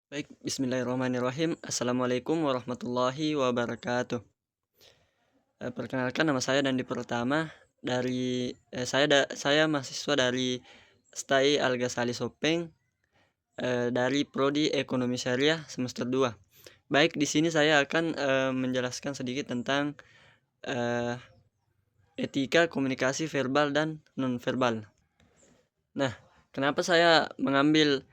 Baik, bismillahirrahmanirrahim. Assalamualaikum warahmatullahi wabarakatuh. Perkenalkan nama saya Dandi Pratama dari saya mahasiswa dari STAI Al Ghazali Sopeng dari Prodi Ekonomi Syariah semester 2. Baik, di sini saya akan menjelaskan sedikit tentang eh, etika komunikasi verbal dan nonverbal. Nah, kenapa saya mengambil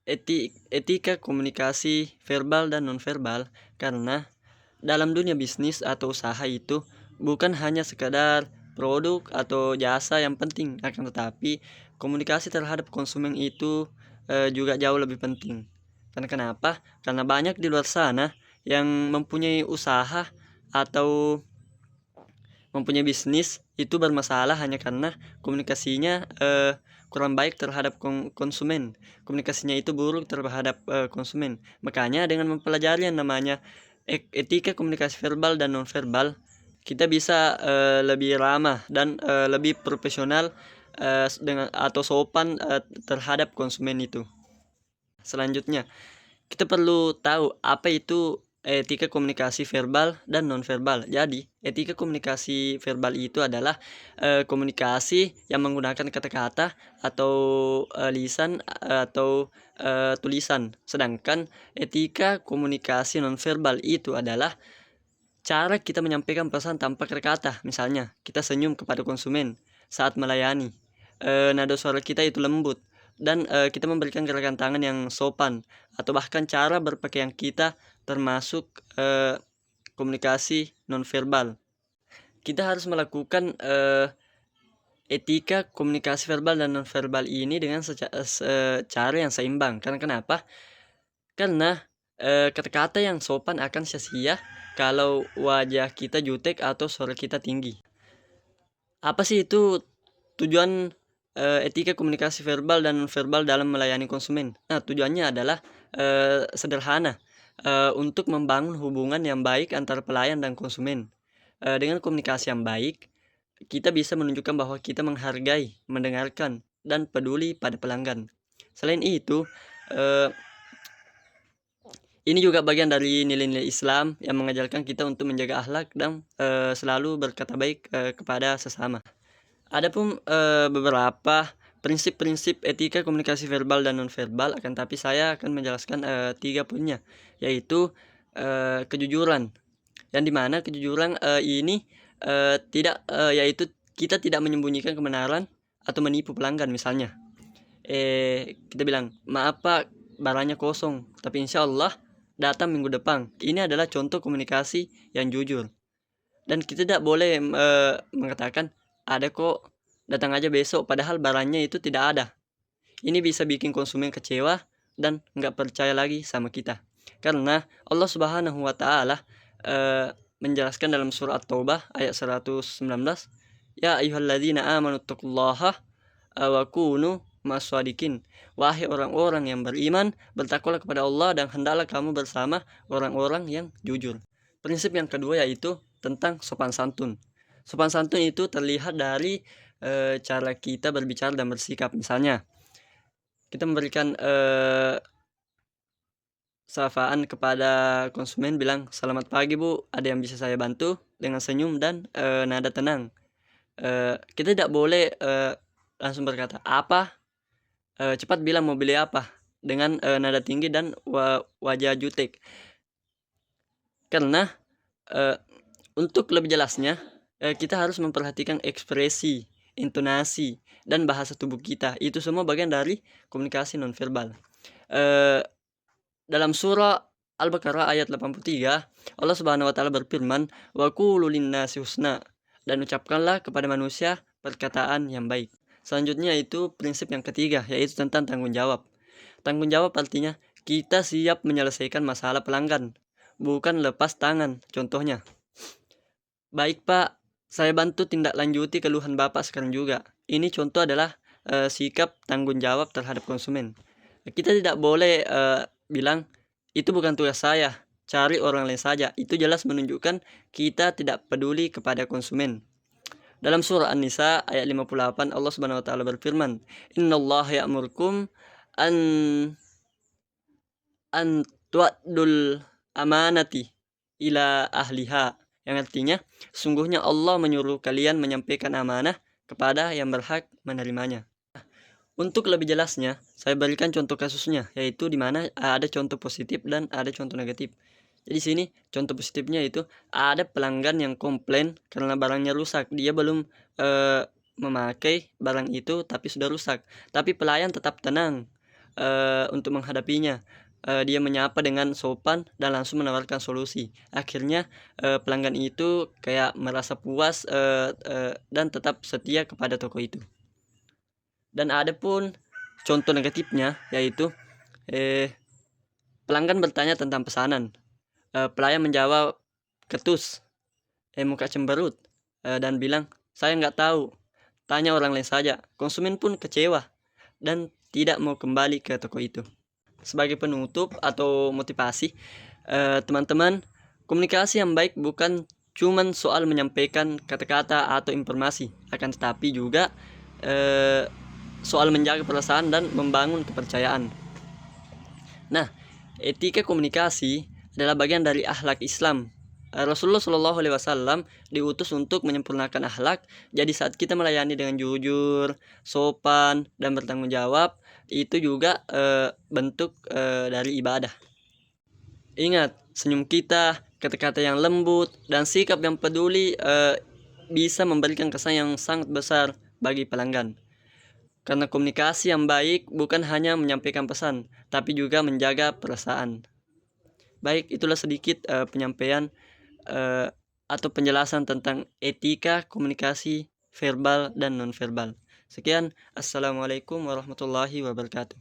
etika komunikasi verbal dan nonverbal? Karena dalam dunia bisnis atau usaha itu bukan hanya sekadar produk atau jasa yang penting, akan tetapi komunikasi terhadap konsumen itu juga jauh lebih penting. Karena kenapa? Karena banyak di luar sana yang mempunyai usaha atau mempunyai bisnis itu bermasalah hanya karena komunikasinya kurang baik terhadap konsumen. Komunikasinya itu buruk terhadap konsumen. Makanya dengan mempelajari yang namanya etika komunikasi verbal dan nonverbal, kita bisa lebih ramah dan lebih profesional dengan atau sopan terhadap konsumen itu. Selanjutnya, kita perlu tahu apa itu etika komunikasi verbal dan nonverbal. Jadi, etika komunikasi verbal itu adalah komunikasi yang menggunakan kata-kata atau lisan atau tulisan. Sedangkan etika komunikasi nonverbal itu adalah cara kita menyampaikan pesan tanpa kata-kata. Misalnya, kita senyum kepada konsumen saat melayani. Nada suara kita itu lembut dan kita memberikan gerakan tangan yang sopan atau bahkan cara berpakaian kita termasuk komunikasi nonverbal. Kita harus melakukan etika komunikasi verbal dan nonverbal ini dengan cara yang seimbang. Karena kenapa? Karena kata-kata yang sopan akan sia-sia kalau wajah kita jutek atau suara kita tinggi. Apa sih itu tujuan etika komunikasi verbal dan nonverbal dalam melayani konsumen? Nah, tujuannya adalah sederhana, untuk membangun hubungan yang baik antara pelayan dan konsumen. Dengan komunikasi yang baik, kita bisa menunjukkan bahwa kita menghargai, mendengarkan, dan peduli pada pelanggan. Selain itu, eh, ini juga bagian dari nilai-nilai Islam yang mengajarkan kita untuk menjaga akhlak dan selalu berkata baik kepada sesama. Adapun beberapa prinsip-prinsip etika komunikasi verbal dan nonverbal, akan tapi saya akan menjelaskan 3 poinnya, yaitu kejujuran. Yang dimana kejujuran ini tidak yaitu kita tidak menyembunyikan kebenaran atau menipu pelanggan. Misalnya, kita bilang, maaf Pak, barangnya kosong, tapi insya Allah datang minggu depan. Ini adalah contoh komunikasi yang jujur. Dan kita tidak boleh mengatakan, ada kok, datang aja besok, padahal barangnya itu tidak ada. Ini bisa bikin konsumen kecewa dan nggak percaya lagi sama kita. Karena Allah Subhanahu wa Ta'ala menjelaskan dalam surah At-Taubah ayat 119, ya ayyuhalladzina amanu taqullaha wa kunu maswadikin. Wahai orang-orang yang beriman, bertakwalah kepada Allah dan hendaklah kamu bersama orang-orang yang jujur. Prinsip yang kedua yaitu tentang sopan santun. Sopan santun itu terlihat dari cara kita berbicara dan bersikap. Misalnya, kita memberikan sapaan kepada konsumen, bilang, selamat pagi Bu, ada yang bisa saya bantu, dengan senyum dan nada tenang. Kita tidak boleh langsung berkata apa, cepat bilang mau beli apa, dengan nada tinggi dan wajah jutek. Karena untuk lebih jelasnya, kita harus memperhatikan ekspresi, intonasi, dan bahasa tubuh kita. Itu semua bagian dari komunikasi nonverbal. Dalam surah Al-Baqarah ayat 83, Allah Subhanahu wa taala berfirman, "Wa qulu linnasi husna," dan ucapkanlah kepada manusia perkataan yang baik. Selanjutnya itu prinsip yang ketiga, yaitu tentang tanggung jawab. Tanggung jawab artinya kita siap menyelesaikan masalah pelanggan, bukan lepas tangan. Contohnya, baik Pak, saya bantu tindak lanjuti keluhan Bapak sekarang juga. Ini contoh adalah sikap tanggung jawab terhadap konsumen. Kita tidak boleh bilang, itu bukan tugas saya, cari orang lain saja. Itu jelas menunjukkan kita tidak peduli kepada konsumen. Dalam surah An-Nisa ayat 58, Allah Subhanahu wa taala berfirman, "Innallaha ya'murukum an an tu'addul amanati ila ahliha, yang artinya sungguhnya Allah menyuruh kalian menyampaikan amanah kepada yang berhak menerimanya. Untuk lebih jelasnya, saya berikan contoh kasusnya, yaitu di mana ada contoh positif dan ada contoh negatif. Jadi sini contoh positifnya itu ada pelanggan yang komplain karena barangnya rusak. Dia belum memakai barang itu tapi sudah rusak. Tapi pelayan tetap tenang untuk menghadapinya. Dia menyapa dengan sopan dan langsung menawarkan solusi. Akhirnya pelanggan itu kayak merasa puas dan tetap setia kepada toko itu. Dan ada pun contoh negatifnya, yaitu pelanggan bertanya tentang pesanan. Pelayan menjawab ketus, muka cemberut, dan bilang, saya nggak tahu, tanya orang lain saja. Konsumen pun kecewa dan tidak mau kembali ke toko itu. Sebagai penutup atau motivasi, teman-teman, komunikasi yang baik bukan cuman soal menyampaikan kata-kata atau informasi, akan tetapi juga soal menjaga perasaan dan membangun kepercayaan. Nah, etika komunikasi adalah bagian dari akhlak Islam. Rasulullah Shallallahu Alaihi Wasallam diutus untuk menyempurnakan akhlak. Jadi saat kita melayani dengan jujur, sopan, dan bertanggung jawab, itu juga bentuk dari ibadah. Ingat, senyum kita, kata-kata yang lembut, dan sikap yang peduli bisa memberikan kesan yang sangat besar bagi pelanggan. Karena komunikasi yang baik bukan hanya menyampaikan pesan, tapi juga menjaga perasaan. Baik, itulah sedikit penyampaian atau penjelasan tentang etika komunikasi verbal dan nonverbal. Sekian, assalamualaikum warahmatullahi wabarakatuh.